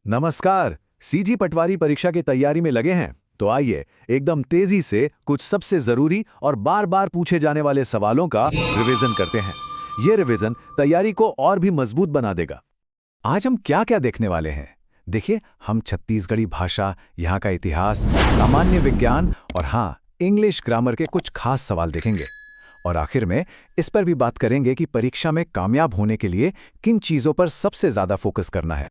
नमस्कार। सीजी पटवारी परीक्षा की तैयारी में लगे हैं तो आइए एकदम तेजी से कुछ सबसे जरूरी और बार बार पूछे जाने वाले सवालों का रिवीजन करते हैं। ये रिवीजन तैयारी को और भी मजबूत बना देगा। आज हम क्या क्या देखने वाले हैं? देखिए, हम छत्तीसगढ़ी भाषा, यहाँ का इतिहास, सामान्य विज्ञान और हाँ, इंग्लिश ग्रामर के कुछ खास सवाल देखेंगे। और आखिर में इस पर भी बात करेंगे कि परीक्षा में कामयाब होने के लिए किन चीजों पर सबसे ज्यादा फोकस करना है।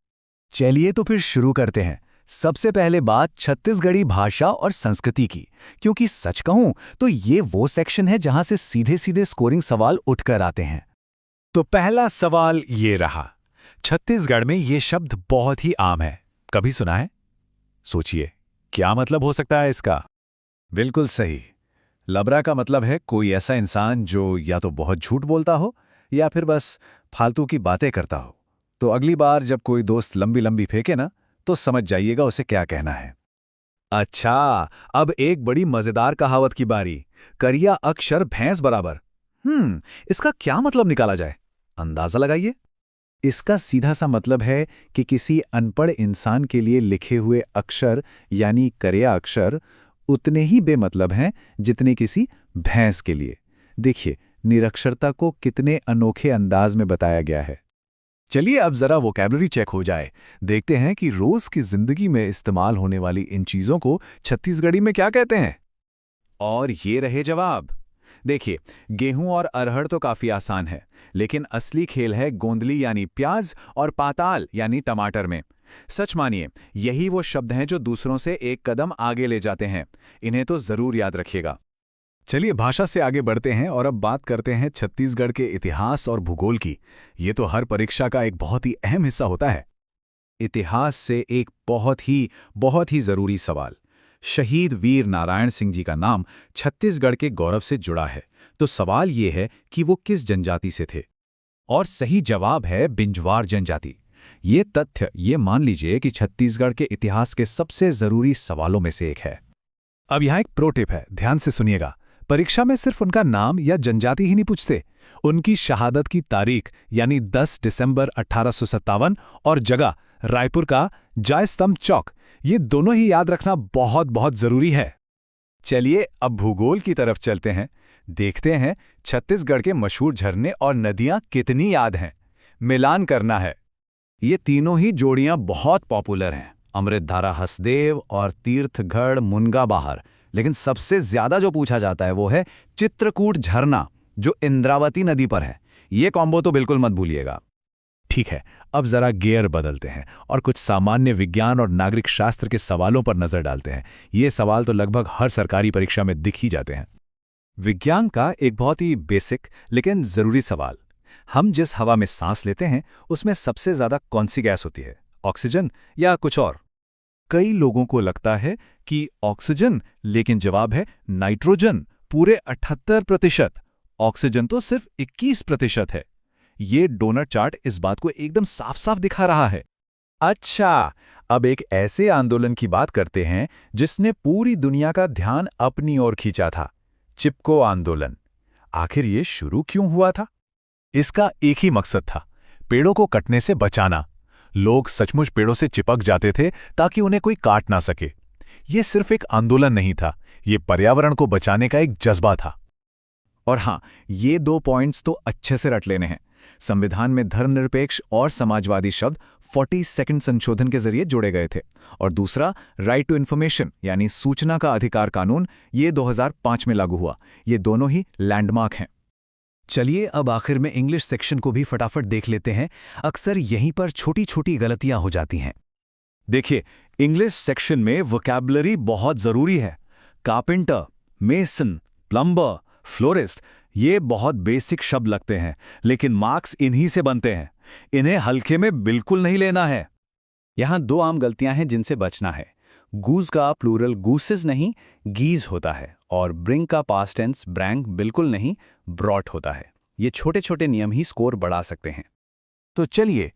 चलिए तो फिर शुरू करते हैं। सबसे पहले बात छत्तीसगढ़ी भाषा और संस्कृति की, क्योंकि सच कहूं तो ये वो सेक्शन है जहां से सीधे सीधे स्कोरिंग सवाल उठकर आते हैं। तो पहला सवाल ये रहा। छत्तीसगढ़ में ये शब्द बहुत ही आम है, कभी सुना है? सोचिए, क्या मतलब हो सकता है इसका? बिल्कुल सही। लबरा का मतलब है कोई ऐसा इंसान जो या तो बहुत झूठ बोलता हो या फिर बस फालतू की बातें करता हो। तो अगली बार जब कोई दोस्त लंबी लंबी फेंके ना, तो समझ जाइएगा उसे क्या कहना है। अच्छा, अब एक बड़ी मजेदार कहावत की बारी। करिया अक्षर भैंस बराबर। इसका क्या मतलब निकाला जाए? अंदाजा लगाइए। इसका सीधा सा मतलब है कि किसी अनपढ़ इंसान के लिए लिखे हुए अक्षर यानी करिया अक्षर उतने ही बेमतलब हैं जितने किसी भैंस के लिए। देखिए, निरक्षरता को कितने अनोखे अंदाज में बताया गया है। चलिए अब जरा वोकैबुलरी चेक हो जाए। देखते हैं कि रोज की जिंदगी में इस्तेमाल होने वाली इन चीजों को छत्तीसगढ़ी में क्या कहते हैं। और ये रहे जवाब। देखिए, गेहूं और अरहर तो काफी आसान है, लेकिन असली खेल है गोंदली यानी प्याज और पाताल यानी टमाटर में। सच मानिए, यही वो शब्द हैं जो दूसरों से एक कदम आगे ले जाते हैं। इन्हें तो जरूर याद रखिएगा। चलिए भाषा से आगे बढ़ते हैं और अब बात करते हैं छत्तीसगढ़ के इतिहास और भूगोल की। ये तो हर परीक्षा का एक बहुत ही अहम हिस्सा होता है। इतिहास से एक बहुत ही जरूरी सवाल। शहीद वीर नारायण सिंह जी का नाम छत्तीसगढ़ के गौरव से जुड़ा है। तो सवाल ये है कि वो किस जनजाति से थे? और सही जवाब है बिंजवार जनजाति। ये तथ्य ये मान लीजिए कि छत्तीसगढ़ के इतिहास के सबसे जरूरी सवालों में से एक है। अब यहाँ एक प्रो टिप है, ध्यान से सुनिएगा। परीक्षा में सिर्फ उनका नाम या जनजाति ही नहीं पूछते, उनकी शहादत की तारीख यानी 10 दिसंबर 1857 और जगह रायपुर का जयस्तंभ चौक, ये दोनों ही याद रखना बहुत बहुत जरूरी है। चलिए अब भूगोल की तरफ चलते हैं। देखते हैं छत्तीसगढ़ के मशहूर झरने और नदियां कितनी याद हैं। मिलान करना है। ये तीनों ही जोड़ियां बहुत पॉपुलर हैं, अमृतधारा हसदेव और तीर्थगढ़ मुनगा बाहर। लेकिन सबसे ज्यादा जो पूछा जाता है वो है चित्रकूट झरना, जो इंद्रावती नदी पर है। ये कॉम्बो तो बिल्कुल मत भूलिएगा। ठीक है, अब जरा गियर बदलते हैं और कुछ सामान्य विज्ञान और नागरिक शास्त्र के सवालों पर नजर डालते हैं। ये सवाल तो लगभग हर सरकारी परीक्षा में दिख ही जाते हैं। विज्ञान का एक बहुत ही बेसिक लेकिन जरूरी सवाल। हम जिस हवा में सांस लेते हैं उसमें सबसे ज्यादा कौन सी गैस होती है? ऑक्सीजन या कुछ और? कई लोगों को लगता है कि ऑक्सीजन, लेकिन जवाब है नाइट्रोजन, पूरे 78%। ऑक्सीजन तो सिर्फ 21% है। ये डोनट चार्ट इस बात को एकदम साफ साफ दिखा रहा है। अच्छा, अब एक ऐसे आंदोलन की बात करते हैं जिसने पूरी दुनिया का ध्यान अपनी ओर खींचा था, चिपको आंदोलन। आखिर ये शुरू क्यों हुआ था? इसका एक ही मकसद था, पेड़ों को कटने से बचाना। लोग सचमुच पेड़ों से चिपक जाते थे ताकि उन्हें कोई काट ना सके। ये सिर्फ एक आंदोलन नहीं था, ये पर्यावरण को बचाने का एक जज्बा था। और हाँ, ये 2 पॉइंट्स तो अच्छे से रट लेने हैं। संविधान में धर्मनिरपेक्ष और समाजवादी शब्द 42nd संशोधन के जरिए जोड़े गए थे। और दूसरा, राइट टू इन्फॉर्मेशन यानी सूचना का अधिकार कानून, ये 2005 में लागू हुआ। ये दोनों ही लैंडमार्क हैं। चलिए अब आखिर में इंग्लिश सेक्शन को भी फटाफट देख लेते हैं। अक्सर यहीं पर छोटी छोटी गलतियां हो जाती हैं। देखिए, इंग्लिश सेक्शन में वोकैबुलरी बहुत जरूरी है। कारपेंटर, मेसन, प्लम्बर, फ्लोरिस्ट, ये बहुत बेसिक शब्द लगते हैं, लेकिन मार्क्स इन्हीं से बनते हैं। इन्हें हल्के में बिल्कुल नहीं लेना है। यहां 2 आम गलतियां हैं जिनसे बचना है। गूज का प्लूरल गूसेस नहीं, गीज होता है, और ब्रिंग का पास्ट टेंस ब्रैंग बिल्कुल नहीं, ब्रॉट होता है। ये छोटे छोटे नियम ही स्कोर बढ़ा सकते हैं। तो चलिए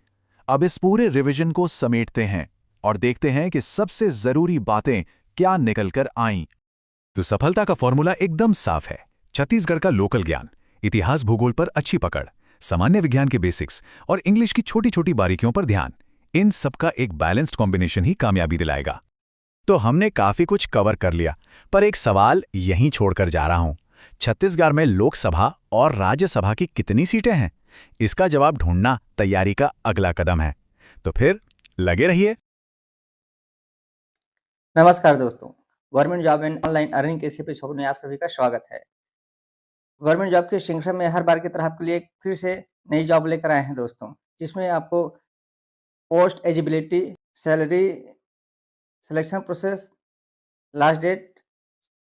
अब इस पूरे रिवीजन को समेटते हैं और देखते हैं कि सबसे जरूरी बातें क्या निकलकर आईं। तो सफलता का फॉर्मूला एकदम साफ है। छत्तीसगढ़ का लोकल ज्ञान, इतिहास भूगोल पर अच्छी पकड़, सामान्य विज्ञान के बेसिक्स और इंग्लिश की छोटी छोटी बारीकियों पर ध्यान। इन सब का एक बैलेंस्ड कॉम्बिनेशन ही कामयाबी दिलाएगा। तो हमने काफी कुछ कवर कर लिया, पर एक सवाल यहीं छोड़कर जा रहा हूं। छत्तीसगढ़ में लोकसभा और राज्यसभा की कितनी सीटें हैं? इसका जवाब ढूंढना तैयारी का अगला कदम है। तो फिर लगे रहिए। नमस्कार दोस्तों, government job and online earning के इस एपिसोड में आप सभी का स्वागत है। गवर्नमेंट जॉब की श्रृंखला में हर बार की तरह आपके लिए फिर से नई जॉब लेकर आए हैं दोस्तों, जिसमें आपको post eligibility, salary, selection process, last date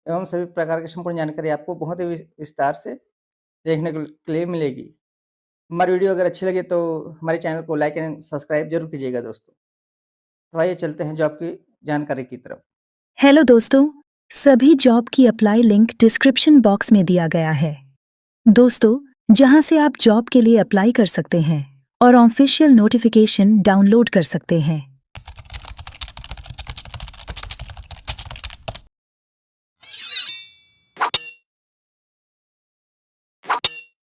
एवं सभी प्रकार की संपूर्ण जानकारी आपको बहुत ही विस्तार से देखने के लिए मिलेगी। हमारी वीडियो अगर अच्छी लगे तो हमारे चैनल को लाइक एंड सब्सक्राइब जरूर कीजिएगा दोस्तों। तो आइए चलते हैं जॉब की जानकारी की तरफ। हेलो दोस्तों, सभी जॉब की अप्लाई लिंक डिस्क्रिप्शन बॉक्स में दिया गया है दोस्तों, जहां से आप जॉब के लिए अप्लाई कर सकते हैं और ऑफिशियल नोटिफिकेशन डाउनलोड कर सकते हैं।